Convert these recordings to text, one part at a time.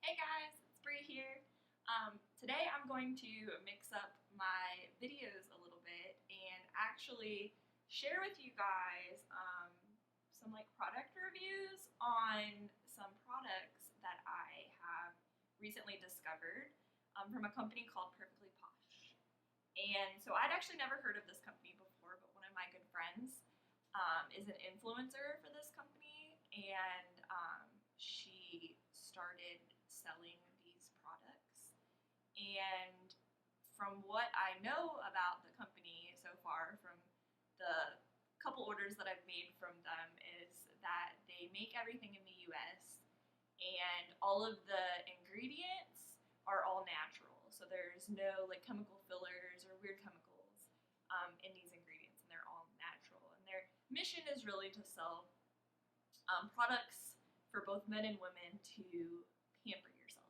Hey guys, it's Bree here. Today I'm going to mix up my videos a little bit and actually share with you guys some product reviews on some products that I have recently discovered from a company called Perfectly Posh. And so I'd actually never heard of this company before, but one of my good friends is an influencer for this company, and she started selling these products. And from what I know about the company so far, from the couple orders that I've made from them, is that they make everything in the US and all of the ingredients are all natural. So there's no chemical fillers or weird chemicals in these ingredients, and they're all natural. And their mission is really to sell products for both men and women to pamper yourself.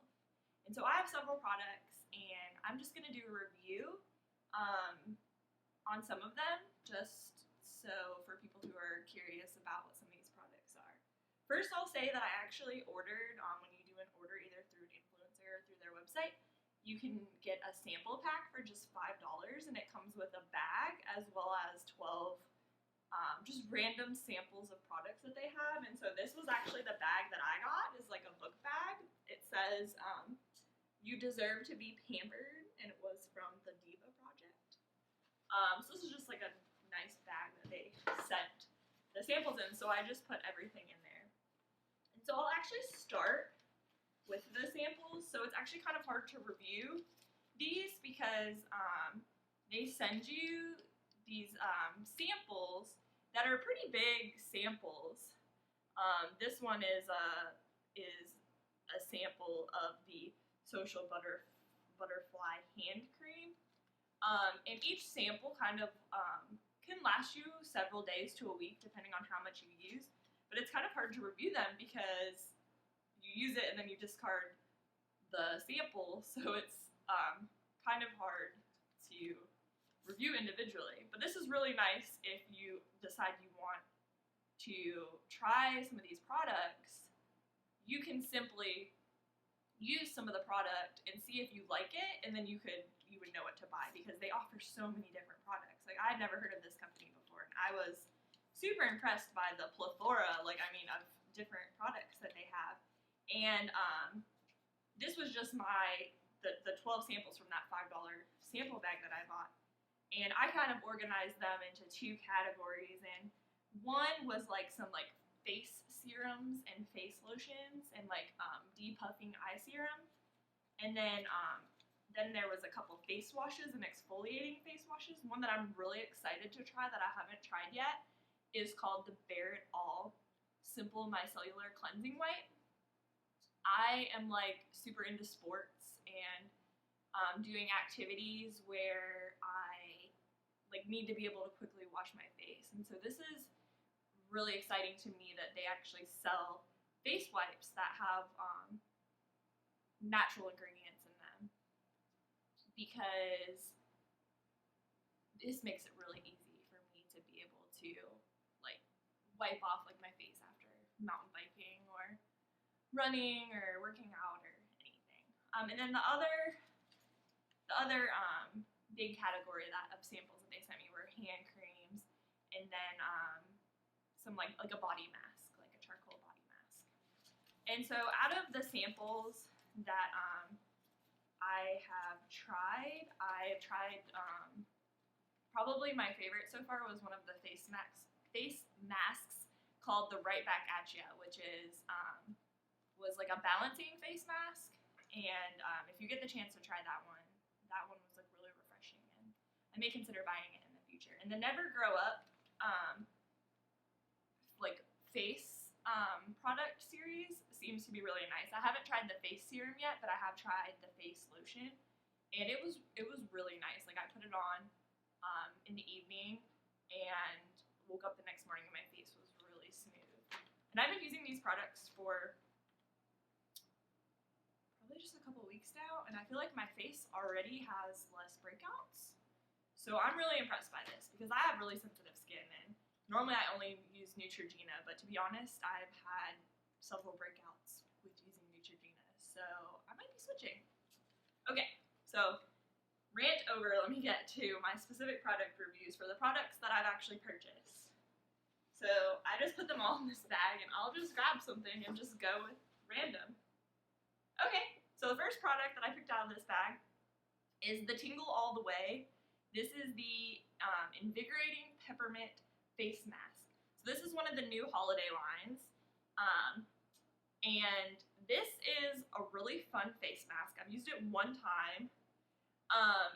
And so I have several products, and I'm just going to do a review on some of them, just so for people who are curious about what some of these products are. First, I'll say that I actually ordered, when you do an order either through an influencer or through their website, you can get a sample pack for just $5, and it comes with a bag as well as 12 just random samples of products that they have. And so this was actually the bag that I got, is like a book bag. It says, you deserve to be pampered, and it was from the Diva Project. So this is just like a nice bag that they sent the samples in, so I just put everything in there. And so I'll actually start with the samples. So it's actually kind of hard to review these because they send you these samples that are pretty big samples. This one is a sample of the Social Butterfly hand cream. And each sample kind of can last you several days to a week depending on how much you use. But it's kind of hard to review them because you use it and then you discard the sample, so it's kind of hard to review individually. But this is really nice if you decide you want to try some of these products. You can simply use some of the product and see if you like it, and then you would know what to buy because they offer so many different products. Like, I had never heard of this company before, and I was super impressed by the plethora, of different products that they have. And this was just the 12 samples from that $5 sample bag that I bought. And I kind of organized them into two categories, and one was some face serums and face lotions and depuffing eye serum. And then there was a couple face washes and exfoliating face washes. One that I'm really excited to try that I haven't tried yet is called the Bare It All Simple Micellar Cleansing Wipe. I am super into sports and doing activities where I need to be able to quickly wash my face. And so this is really exciting to me that they actually sell face wipes that have natural ingredients in them, because this makes it really easy for me to be able to wipe off my face after mountain biking or running or working out or anything. And then the other big category of samples that they sent me were hand creams, and then some a body mask, a charcoal body mask. And so out of the samples that I have tried, probably my favorite so far was one of the face masks called the Right Back At Ya, which was a balancing face mask. And if you get the chance to try that one was really refreshing, and I may consider buying it in the future. And the Never Grow Up face product series seems to be really nice. I haven't tried the face serum yet, but I have tried the face lotion, and it was really nice. I put it on in the evening and woke up the next morning and my face was really smooth. And I've been using these products for probably just a couple weeks now, and I feel like my face already has less breakouts. So I'm really impressed by this because I have really sensitive skin, and normally I only use Neutrogena, but to be honest, I've had several breakouts with using Neutrogena. so I might be switching. Okay, so rant over, let me get to my specific product reviews for the products that I've actually purchased. So I just put them all in this bag and I'll just grab something and just go with random. Okay, so the first product that I picked out of this bag is the Tingle All The Way. This is the Invigorating Peppermint Face Mask. So this is one of the new holiday lines. And this is a really fun face mask. I've used it one time.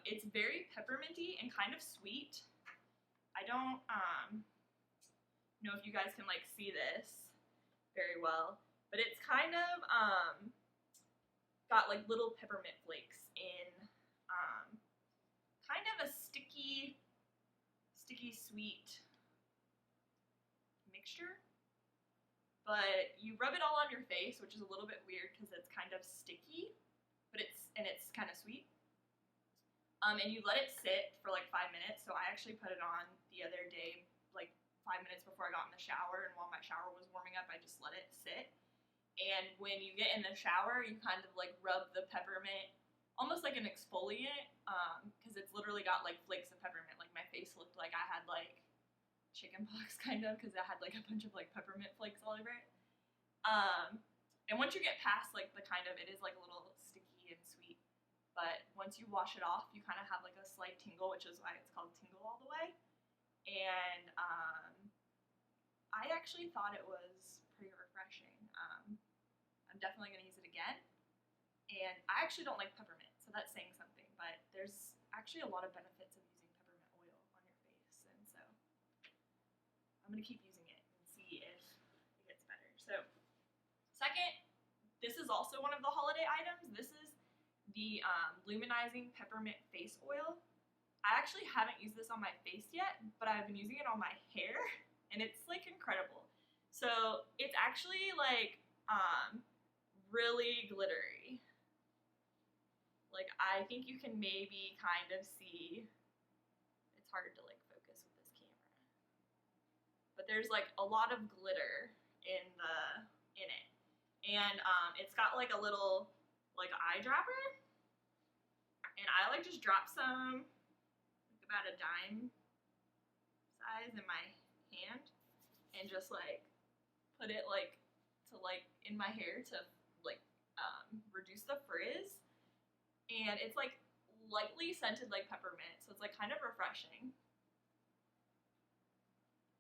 It's very pepperminty and kind of sweet. I don't know if you guys can like see this very well, but it's kind of got like little peppermint flakes in kind of a sticky sweet mixture. But you rub it all on your face, which is a little bit weird because it's kind of sticky, but it's kind of sweet. And you let it sit for like 5 minutes. So I actually put it on the other day, like 5 minutes before I got in the shower, and while my shower was warming up, I just let it sit. And when you get in the shower, you kind of like rub the peppermint, almost like an exfoliant, because it's literally got like flakes of peppermint. Like my face looked like I had like chicken pox kind of, because it had like a bunch of like peppermint flakes all over it. And once you get past like the kind of, it is like a little sticky and sweet, but once you wash it off, you kind of have like a slight tingle, which is why it's called Tingle All The Way. And I actually thought it was pretty refreshing. I'm definitely going to use it again. And I actually don't like peppermint, so that's saying something, but there's actually a lot of benefits of using peppermint oil on your face, and so I'm going to keep using it and see if it gets better. So, second, this is also one of the holiday items. This is the Luminizing Peppermint Face Oil. I actually haven't used this on my face yet, but I've been using it on my hair, and it's like incredible. So it's actually like really glittery. Like I think you can maybe kind of see, it's hard to like focus with this camera, but there's like a lot of glitter in it. And it's got like a little like eyedropper, and I like just drop some, like about a dime size in my hand, and just like put it like to like in my hair to like reduce the frizz. And it's like lightly scented like peppermint, so it's like kind of refreshing.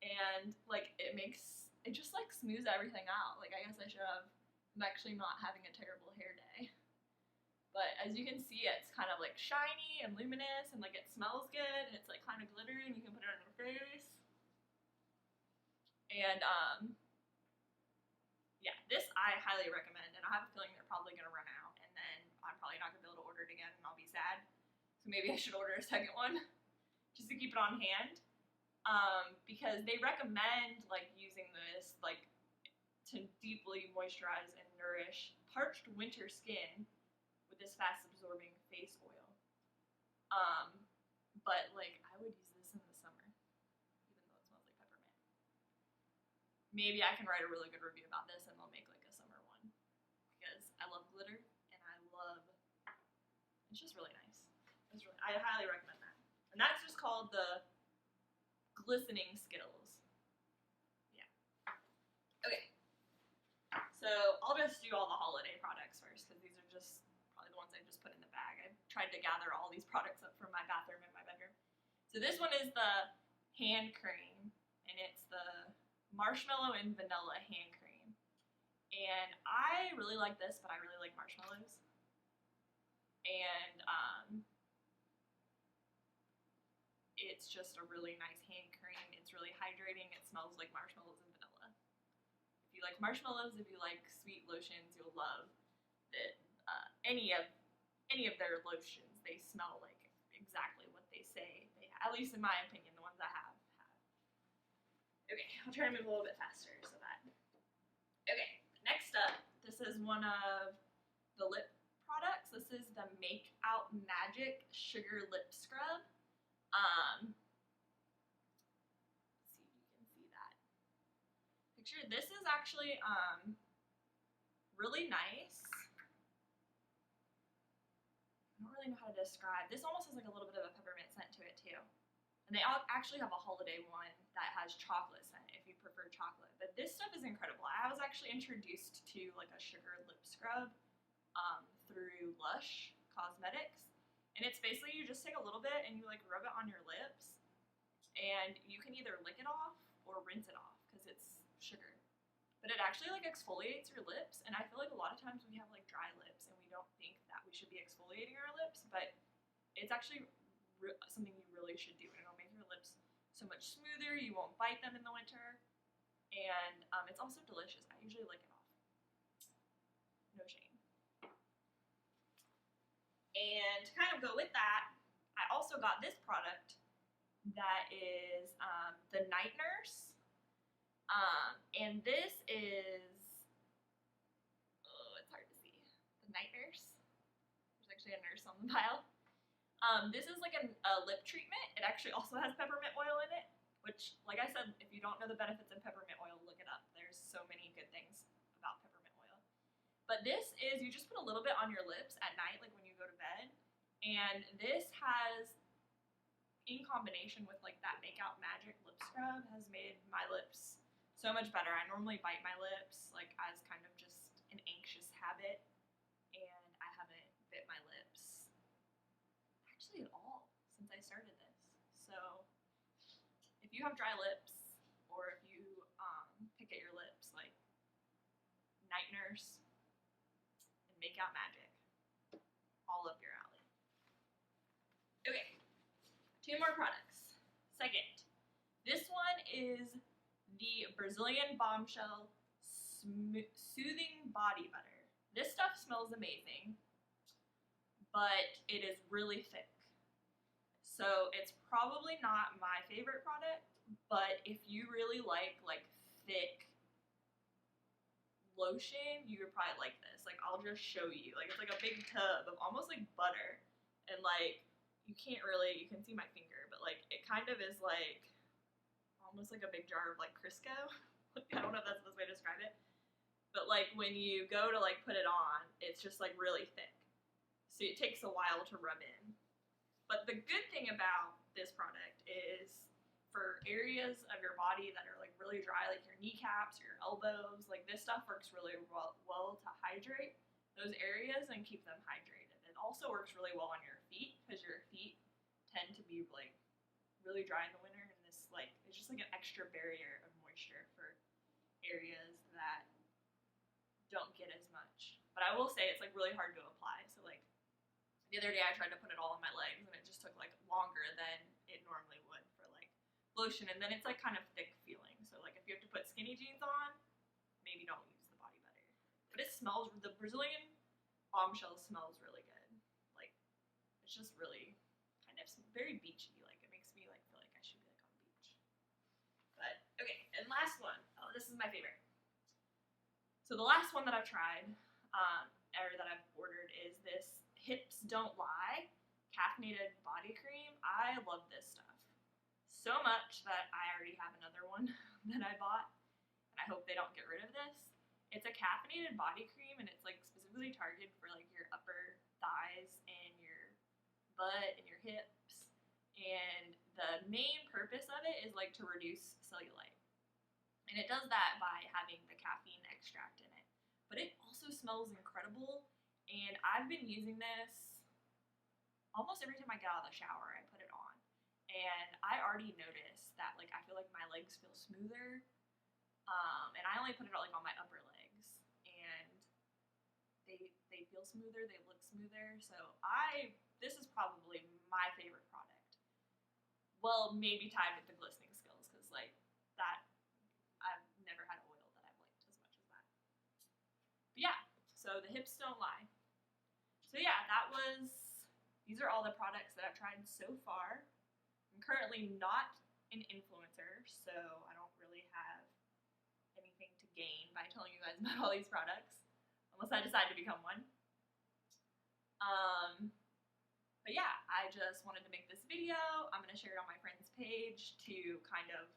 And like it just like smooths everything out. Like I guess I should have, I'm actually not having a terrible hair day. But as you can see, it's kind of like shiny and luminous, and like it smells good, and it's like kind of glittery, and you can put it on your face. And yeah, this I highly recommend, and I have a feeling they're probably gonna run out, and then I'm probably not gonna be able to order it again, and I'll be sad. So maybe I should order a second one, just to keep it on hand. Because they recommend like using this like to deeply moisturize and nourish parched winter skin with this fast absorbing face oil. But like I would use this in the summer, even though it smells like peppermint. Maybe I can write a really good review about this and they'll make like a summer one, because I love glitter and it's just really nice. I highly recommend that. And that's just called the Glistening Skittles. Yeah. Okay. So I'll just do all the holiday products first, because these are just probably the ones I just put in the bag. I've tried to gather all these products up from my bathroom and my bedroom. So this one is the hand cream, and it's the Marshmallow and Vanilla hand cream. And I really like this, but I really like marshmallows. And it's just a really nice hand cream. It's really hydrating. It smells like marshmallows and vanilla. If you like marshmallows, if you like sweet lotions, you'll love it. Any of their lotions, they smell like exactly what they say they have. At least in my opinion, the ones I have. Okay, I'll try to move a little bit faster so that. Okay, next up, this is one of the lip products. This is the Make Out Magic Sugar Lip Scrub. Let's see if you can see that picture. This is actually really nice. really know how to describe. This almost has like a little bit of a peppermint scent to it too. And they all actually have a holiday one that has chocolate scent if you prefer chocolate. But this stuff is incredible. I was actually introduced to like a sugar lip scrub through Lush Cosmetics. And it's basically you just take a little bit and you like rub it on your lips, and you can either lick it off or rinse it off because it's sugar. But it actually like exfoliates your lips, and I feel like a lot of times we have like dry lips and we don't think that we should be exfoliating our lips, but it's actually something you really should do, and it'll make your lips so much smoother. You won't bite them in the winter, and it's also delicious. I usually lick it off. No shame. And to kind of go with that, I also got this product that is the Night Nurse. And this is, oh, it's hard to see. The Night Nurse. There's actually a nurse on the vial. This is like a lip treatment. It actually also has peppermint oil in it, which, like I said, if you don't know the benefits of peppermint oil, look it up. There's so many good things about peppermint oil. But this is, you just put a little bit on your lips at night, like when you go to bed. And this has, in combination with like that Make Out Magic lip scrub, has made my lips so much better. I normally bite my lips like as kind of just an anxious habit, and I haven't bit my lips actually at all since I started this. So if you have dry lips, or if you pick at your lips, like Night Nurse and Make Out Magic, all up your alley. Okay, 2 more products. Second, this one is the Brazilian Bombshell Soothing Body Butter. This stuff smells amazing, but it is really thick. So it's probably not my favorite product, but if you really like thick lotion, you would probably like this. Like, I'll just show you. Like, it's like a big tub of almost like butter, and like you can't really, you can see my finger, but like it kind of is like almost like a big jar of like Crisco. I don't know if that's the best way to describe it, but like when you go to like put it on, it's just like really thick, so it takes a while to rub in. But the good thing about this product is for areas of your body that are like really dry, like your kneecaps, your elbows, like this stuff works really well to hydrate those areas and keep them hydrated. It also works really well on your feet because your feet tend to be like really dry in the winter, and this like it's just like an extra barrier of moisture for areas that don't get as much. But I will say it's like really hard to apply. So like the other day I tried to put it all on my legs, and it just took like longer than it normally would for like lotion, and then it's like kind of thick feeling. So like if you have to put skinny jeans on, maybe don't use the body butter. But it smells, the Brazilian Bombshell smells really good. Like it's just really kind of very beachy. Like it makes me like feel like I should be like on the beach. But okay, and last one. Oh, this is my favorite. So the last one that I've tried, or that I've ordered, is this Hips Don't Lie caffeinated body cream. I love this stuff so much that I already have another one that I bought, and I hope they don't get rid of this. It's a caffeinated body cream, and it's like specifically targeted for like your upper thighs and your butt and your hips. And the main purpose of it is like to reduce cellulite. And it does that by having the caffeine extract in it. But it also smells incredible, and I've been using this almost every time I get out of the shower. I put it on, and I already noticed that like I feel like my legs feel smoother, and I only put it like on my upper legs, and they feel smoother, they look smoother. So this is probably my favorite product. Well, maybe tied with the glistening skills, because like that, I've never had oil that I've liked as much as that. But yeah, so the Hips Don't Lie. So yeah, these are all the products that I've tried so far. I'm currently not an influencer, so I don't really have anything to gain by telling you guys about all these products, unless I decide to become one. But yeah, I just wanted to make this video. I'm going to share it on my friend's page to kind of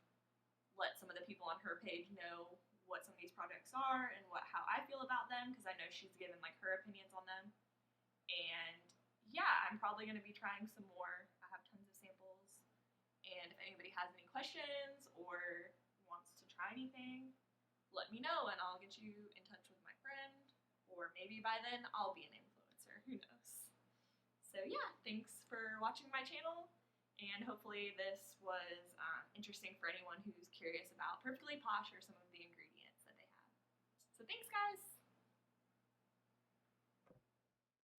let some of the people on her page know what some of these products are and how I feel about them, because I know she's given like her opinions on them. And yeah, I'm probably going to be trying some more. I have tons of samples. And if anybody has any questions or wants to try anything, let me know and I'll get you in touch with my friend. Or maybe by then I'll be an influencer. Who knows? So yeah, thanks for watching my channel. And hopefully this was interesting for anyone who's curious about Perfectly Posh or some of the ingredients that they have. So thanks, guys!